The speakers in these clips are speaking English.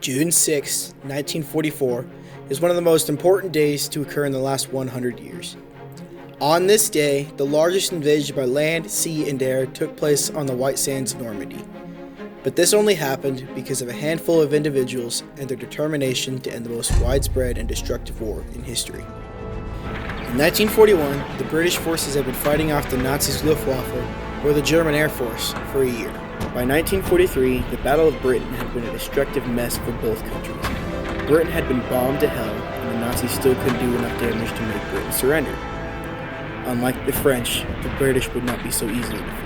June 6, 1944, is one of the most important days to occur in the last 100 years. On this day, the largest invasion by land, sea, and air took place on the White Sands of Normandy. But this only happened because of a handful of individuals and their determination to end the most widespread and destructive war in history. In 1941, the British forces had been fighting off the Nazis' Luftwaffe, or the German Air Force, for a year. By 1943, the Battle of Britain had been a destructive mess for both countries. Britain had been bombed to hell, and the Nazis still couldn't do enough damage to make Britain surrender. Unlike the French, the British would not be so easily defeated.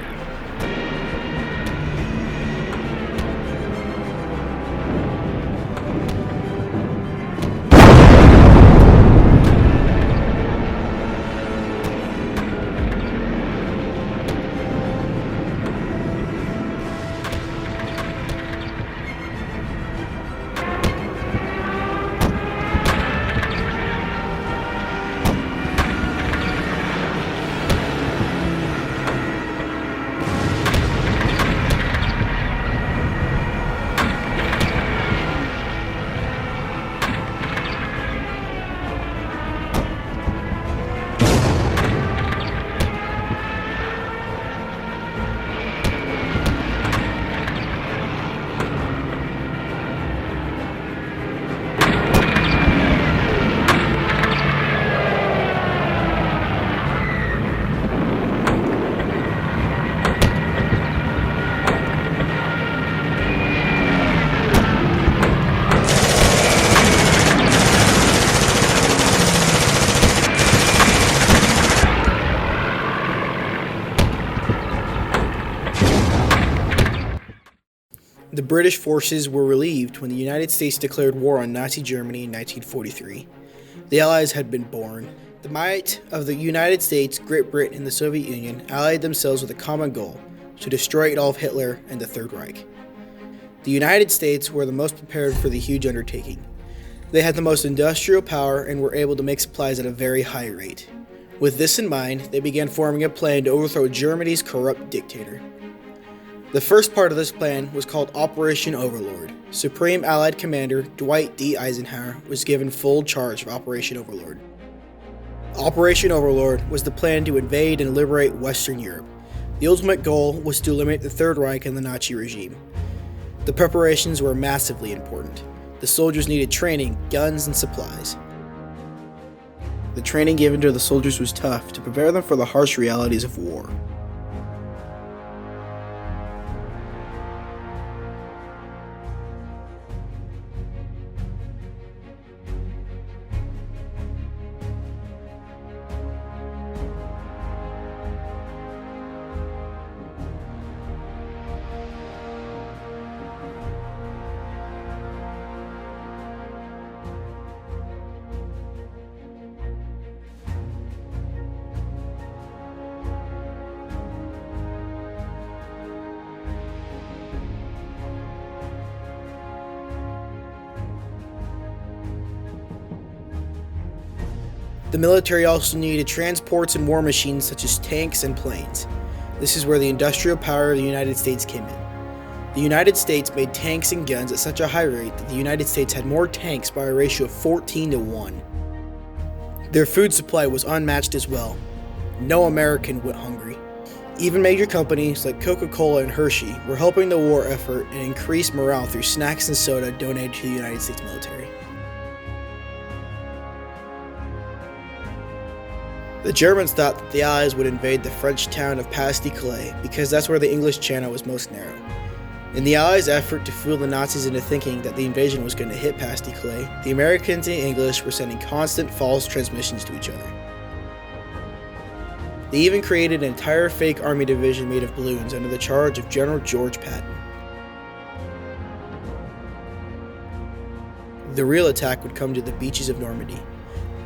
The British forces were relieved when the United States declared war on Nazi Germany in 1943. The Allies had been born. The might of the United States, Great Britain, and the Soviet Union allied themselves with a common goal: to destroy Adolf Hitler and the Third Reich. The United States were the most prepared for the huge undertaking. They had the most industrial power and were able to make supplies at a very high rate. With this in mind, they began forming a plan to overthrow Germany's corrupt dictator. The first part of this plan was called Operation Overlord. Supreme Allied Commander Dwight D. Eisenhower was given full charge of Operation Overlord. Operation Overlord was the plan to invade and liberate Western Europe. The ultimate goal was to eliminate the Third Reich and the Nazi regime. The preparations were massively important. The soldiers needed training, guns, and supplies. The training given to the soldiers was tough to prepare them for the harsh realities of war. The military also needed transports and war machines such as tanks and planes. This is where the industrial power of the United States came in. The United States made tanks and guns at such a high rate that the United States had more tanks by a ratio of 14 to 1. Their food supply was unmatched as well. No American went hungry. Even major companies like Coca-Cola and Hershey were helping the war effort and increased morale through snacks and soda donated to the United States military. The Germans thought that the Allies would invade the French town of Pas-de-Calais because that's where the English Channel was most narrow. In the Allies' effort to fool the Nazis into thinking that the invasion was going to hit Pas-de-Calais, the Americans and English were sending constant false transmissions to each other. They even created an entire fake army division made of balloons under the charge of General George Patton. The real attack would come to the beaches of Normandy.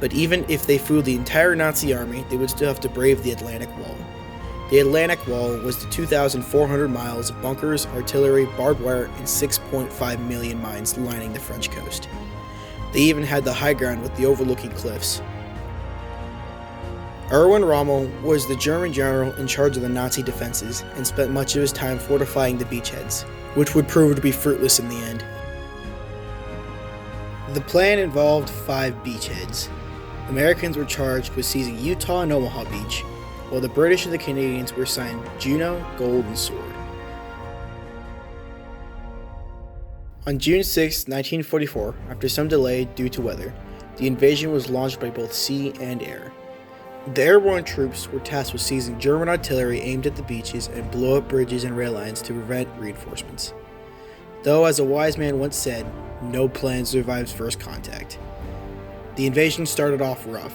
But even if they fooled the entire Nazi army, they would still have to brave the Atlantic Wall. The Atlantic Wall was the 2,400 miles of bunkers, artillery, barbed wire, and 6.5 million mines lining the French coast. They even had the high ground with the overlooking cliffs. Erwin Rommel was the German general in charge of the Nazi defenses and spent much of his time fortifying the beachheads, which would prove to be fruitless in the end. The plan involved 5 beachheads. Americans were charged with seizing Utah and Omaha Beach, while the British and the Canadians were assigned Juno, Gold, and Sword. On June 6, 1944, after some delay due to weather, the invasion was launched by both sea and air. The airborne troops were tasked with seizing German artillery aimed at the beaches and blow up bridges and rail lines to prevent reinforcements. Though, as a wise man once said, no plan survives first contact. The invasion started off rough.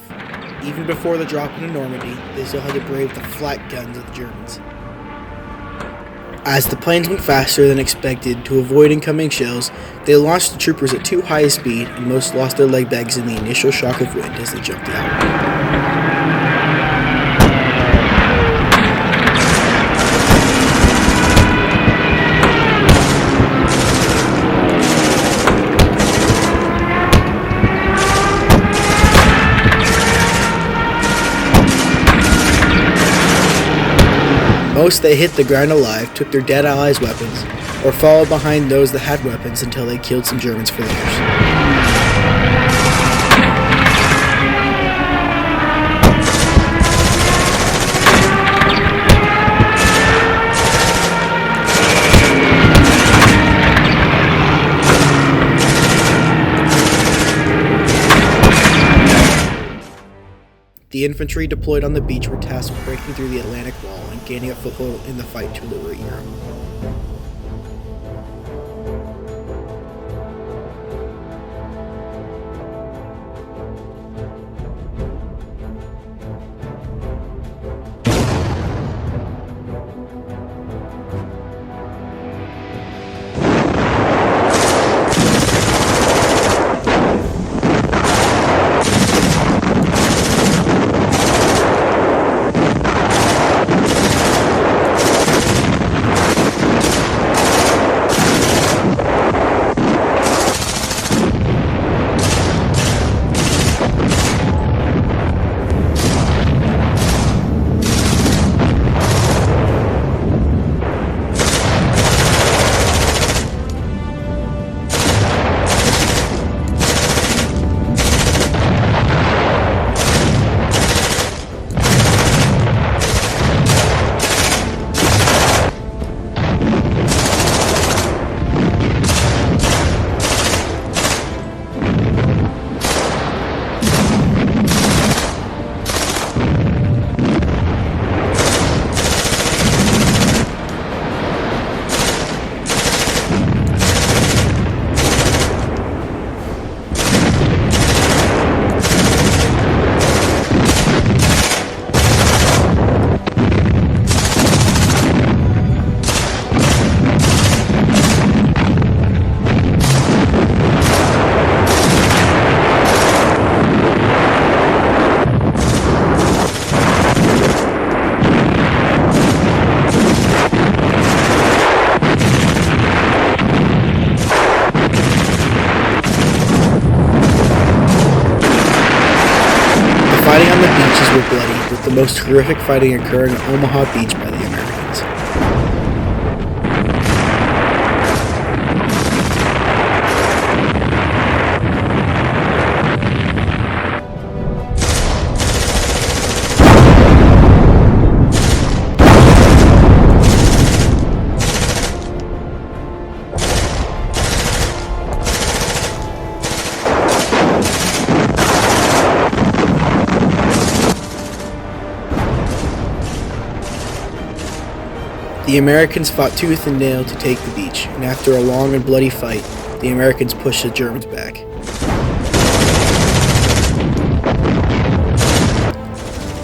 Even before the drop into Normandy, they still had to brave the flak guns of the Germans. As the planes went faster than expected to avoid incoming shells, they launched the troopers at too high a speed, and most lost their leg bags in the initial shock of wind as they jumped out. Most that hit the ground alive took their dead allies' weapons, or followed behind those that had weapons until they killed some Germans for theirs. The infantry deployed on the beach were tasked with breaking through the Atlantic Wall and gaining a foothold in the fight to liberate Europe. Fighting on the beaches were bloody, with the most horrific fighting occurring at Omaha Beach by the Americans. The Americans fought tooth and nail to take the beach, and after a long and bloody fight, the Americans pushed the Germans back.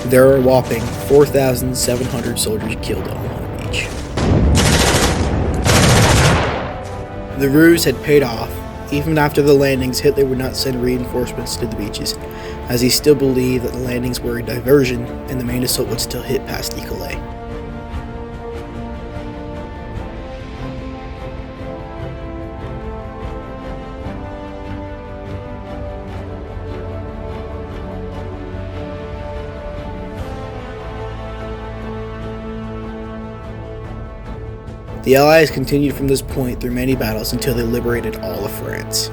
There are a whopping 4,700 soldiers killed on Omaha Beach. The ruse had paid off. Even after the landings, Hitler would not send reinforcements to the beaches, as he still believed that the landings were a diversion and the main assault would still hit past Calais. The Allies continued from this point through many battles until they liberated all of France.